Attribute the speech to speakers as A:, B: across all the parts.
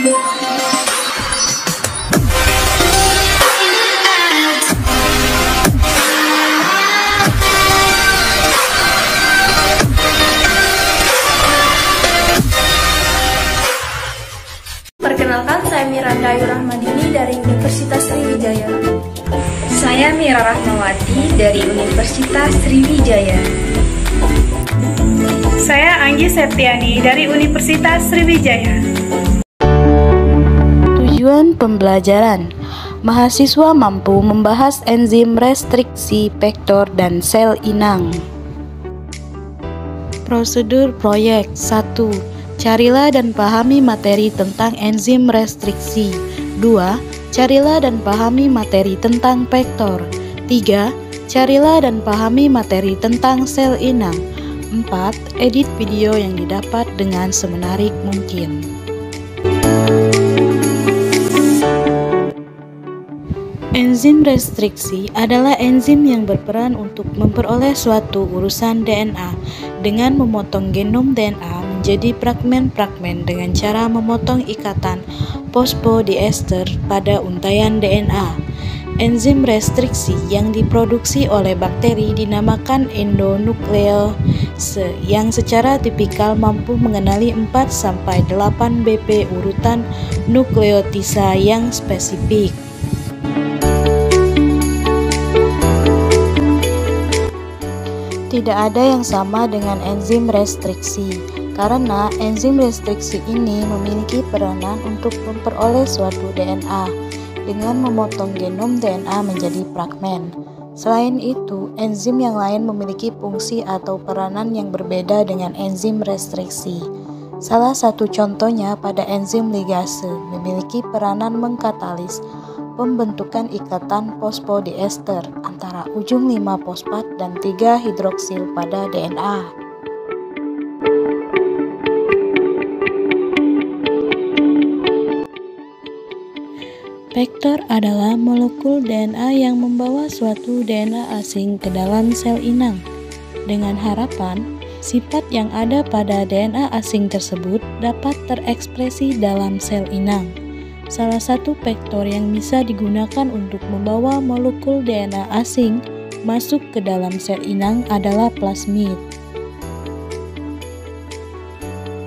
A: Perkenalkan, saya Miranda Ayu Rahmadini dari Universitas Sriwijaya.
B: Saya Mira Rahmawati dari Universitas Sriwijaya.
C: Saya Anggi Septiani dari Universitas Sriwijaya.
D: Tujuan pembelajaran: mahasiswa mampu membahas enzim restriksi vektor dan sel inang. Prosedur proyek: 1. Carilah dan pahami materi tentang enzim restriksi. 2. Carilah dan pahami materi tentang vektor. 3. Carilah dan pahami materi tentang sel inang. 4. Edit video yang didapat dengan semenarik mungkin. Enzim restriksi adalah enzim yang berperan untuk memperoleh suatu urusan DNA dengan memotong genom DNA menjadi fragmen-fragmen dengan cara memotong ikatan fosfodiester pada untaian DNA. Enzim restriksi yang diproduksi oleh bakteri dinamakan endonuklease yang secara tipikal mampu mengenali 4-8 BP urutan nukleotida yang spesifik. Tidak ada yang sama dengan enzim restriksi, karena enzim restriksi ini memiliki peranan untuk memperoleh suatu DNA dengan memotong genom DNA menjadi fragmen. Selain itu, enzim yang lain memiliki fungsi atau peranan yang berbeda dengan enzim restriksi. Salah satu contohnya pada enzim ligase memiliki peranan mengkatalis pembentukan ikatan fosfodiester antara ujung 5-fosfat dan 3-hidroksil pada DNA. Vektor adalah molekul DNA yang membawa suatu DNA asing ke dalam sel inang, dengan harapan sifat yang ada pada DNA asing tersebut dapat terekspresi dalam sel inang. Salah satu vektor yang bisa digunakan untuk membawa molekul DNA asing masuk ke dalam sel inang adalah plasmid.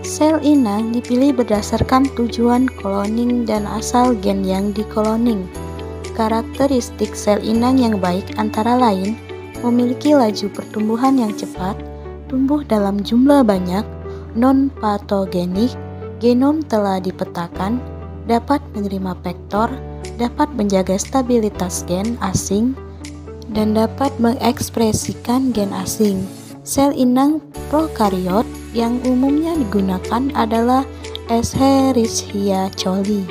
D: Sel inang dipilih berdasarkan tujuan kloning dan asal gen yang dikloning. Karakteristik sel inang yang baik antara lain memiliki laju pertumbuhan yang cepat, tumbuh dalam jumlah banyak, non-patogenik, genom telah dipetakan, dapat menerima vektor, dapat menjaga stabilitas gen asing, dan dapat mengekspresikan gen asing. Sel inang prokariot yang umumnya digunakan adalah Escherichia coli.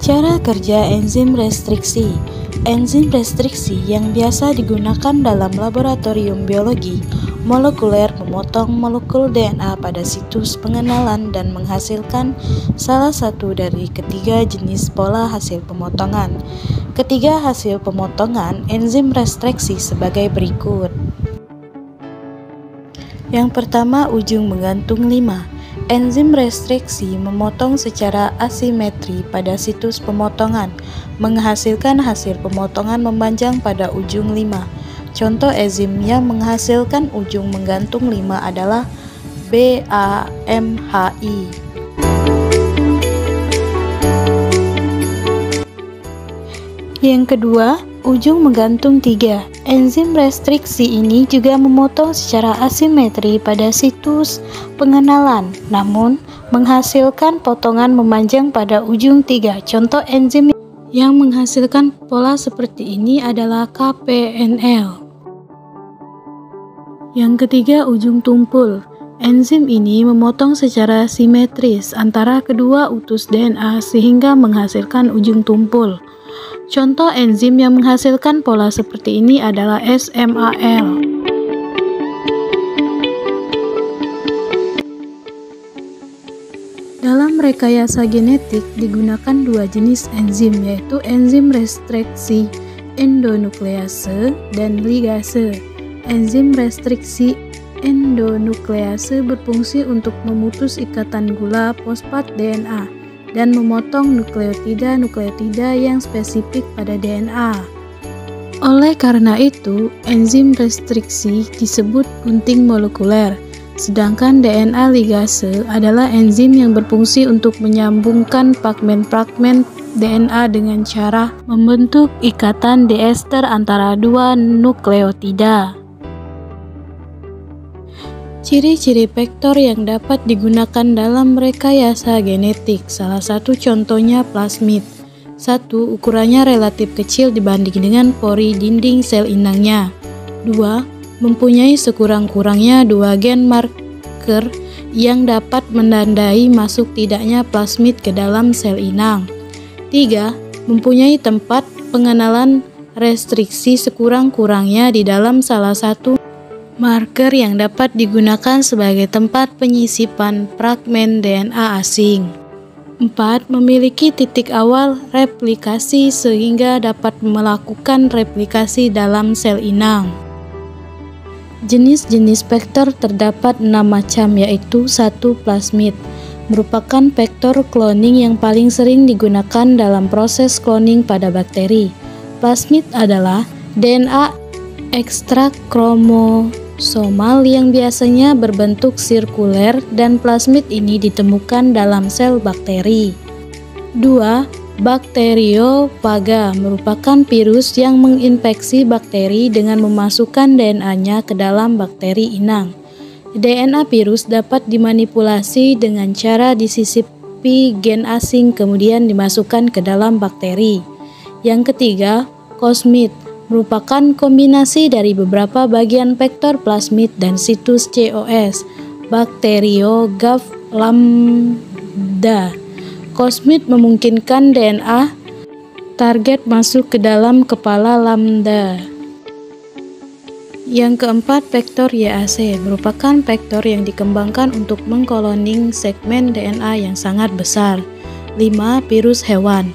D: Cara kerja enzim restriksi. Enzim restriksi yang biasa digunakan dalam laboratorium biologi molekuler memotong molekul DNA pada situs pengenalan dan menghasilkan salah satu dari ketiga jenis pola hasil pemotongan. Ketiga hasil pemotongan enzim restriksi sebagai berikut. Yang pertama, ujung menggantung 5. Enzim restriksi memotong secara asimetri pada situs pemotongan, menghasilkan hasil pemotongan memanjang pada ujung 5. Contoh enzim yang menghasilkan ujung menggantung 5 adalah BAMHI. Yang kedua, ujung menggantung 3. Enzim restriksi ini juga memotong secara asimetri pada situs pengenalan, namun menghasilkan potongan memanjang pada ujung 3. Contoh enzim yang menghasilkan pola seperti ini adalah KPNL. Yang ketiga, ujung tumpul. Enzim ini memotong secara simetris antara kedua utus DNA sehingga menghasilkan ujung tumpul. Contoh enzim yang menghasilkan pola seperti ini adalah SMAL. Dalam rekayasa genetik digunakan dua jenis enzim, yaitu enzim restriksi endonuklease dan ligase. Enzim restriksi
E: Endonuklease berfungsi untuk memutus ikatan gula fosfat DNA dan memotong nukleotida yang spesifik pada DNA. Oleh karena itu, enzim restriksi disebut gunting molekuler, sedangkan DNA ligase adalah enzim yang berfungsi untuk menyambungkan fragmen-fragmen DNA dengan cara membentuk ikatan diester antara dua nukleotida. Ciri-ciri vektor yang dapat digunakan dalam rekayasa genetik, salah satu contohnya plasmid. 1. Ukurannya relatif kecil dibanding dengan pori dinding sel inangnya. 2. Mempunyai sekurang-kurangnya 2 gen marker yang dapat menandai masuk tidaknya plasmid ke dalam sel inang. 3. Mempunyai tempat pengenalan restriksi sekurang-kurangnya di dalam salah satu marker yang dapat digunakan sebagai tempat penyisipan fragmen DNA asing. 4. Memiliki titik awal replikasi sehingga dapat melakukan replikasi dalam sel inang. Jenis-jenis vektor terdapat 6 macam, yaitu 1. Plasmid merupakan vektor cloning yang paling sering digunakan dalam proses cloning pada bakteri. Plasmid adalah DNA ekstrak kromosomal yang biasanya berbentuk sirkuler dan plasmid ini ditemukan dalam sel bakteri. 2. Bakteriofaga merupakan virus yang menginfeksi bakteri dengan memasukkan DNA-nya ke dalam bakteri inang. DNA virus dapat dimanipulasi dengan cara disisipi gen asing kemudian dimasukkan ke dalam bakteri. Yang ketiga, cosmid merupakan kombinasi dari beberapa bagian vektor plasmid dan situs COS, bakteriofag lambda. Cosmid memungkinkan DNA target masuk ke dalam kepala lambda. Yang keempat, vektor YAC merupakan vektor yang dikembangkan untuk mengkloning segmen DNA yang sangat besar. 5. Virus hewan.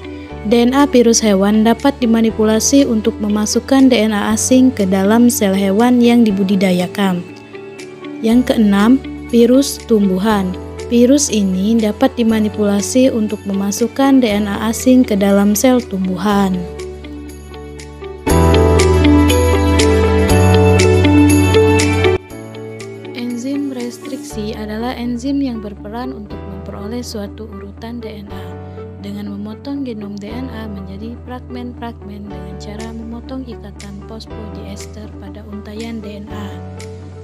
E: DNA virus hewan dapat dimanipulasi untuk memasukkan DNA asing ke dalam sel hewan yang dibudidayakan. Yang keenam, virus tumbuhan. Virus ini dapat dimanipulasi untuk memasukkan DNA asing ke dalam sel tumbuhan. Enzim restriksi adalah enzim yang berperan untuk memperoleh suatu urutan DNA dengan memotong genom DNA menjadi fragmen-fragmen dengan cara memotong ikatan fosfodiester pada untaian DNA.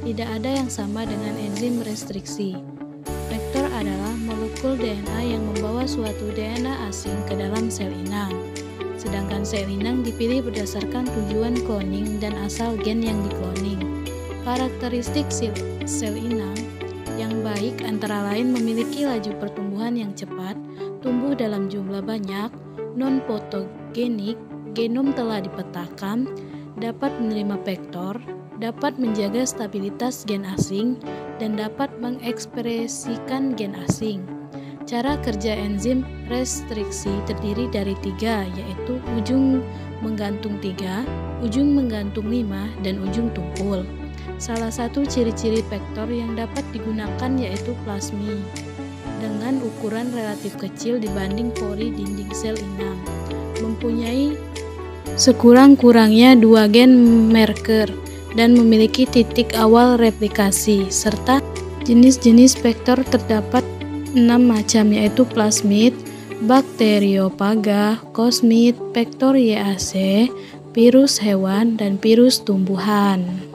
E: Tidak ada yang sama dengan enzim restriksi. Vektor adalah molekul DNA yang membawa suatu DNA asing ke dalam sel inang. Sedangkan sel inang dipilih berdasarkan tujuan cloning dan asal gen yang dikloning. Karakteristik sel inang yang baik antara lain memiliki laju pertumbuhan yang cepat, tumbuh dalam jumlah banyak, non-fotogenik, genom telah dipetakan, dapat menerima vektor, dapat menjaga stabilitas gen asing, dan dapat mengekspresikan gen asing. Cara kerja enzim restriksi terdiri dari 3, yaitu ujung menggantung 3, ujung menggantung 5, dan ujung tumpul. Salah satu ciri-ciri vektor yang dapat digunakan yaitu plasmid dengan ukuran relatif kecil dibanding pori dinding sel inang, mempunyai sekurang-kurangnya 2 gen marker, dan memiliki titik awal replikasi, serta jenis-jenis vektor terdapat 6 macam, yaitu plasmid, bakteriofaga, cosmid, vektor YAC, virus hewan, dan virus tumbuhan.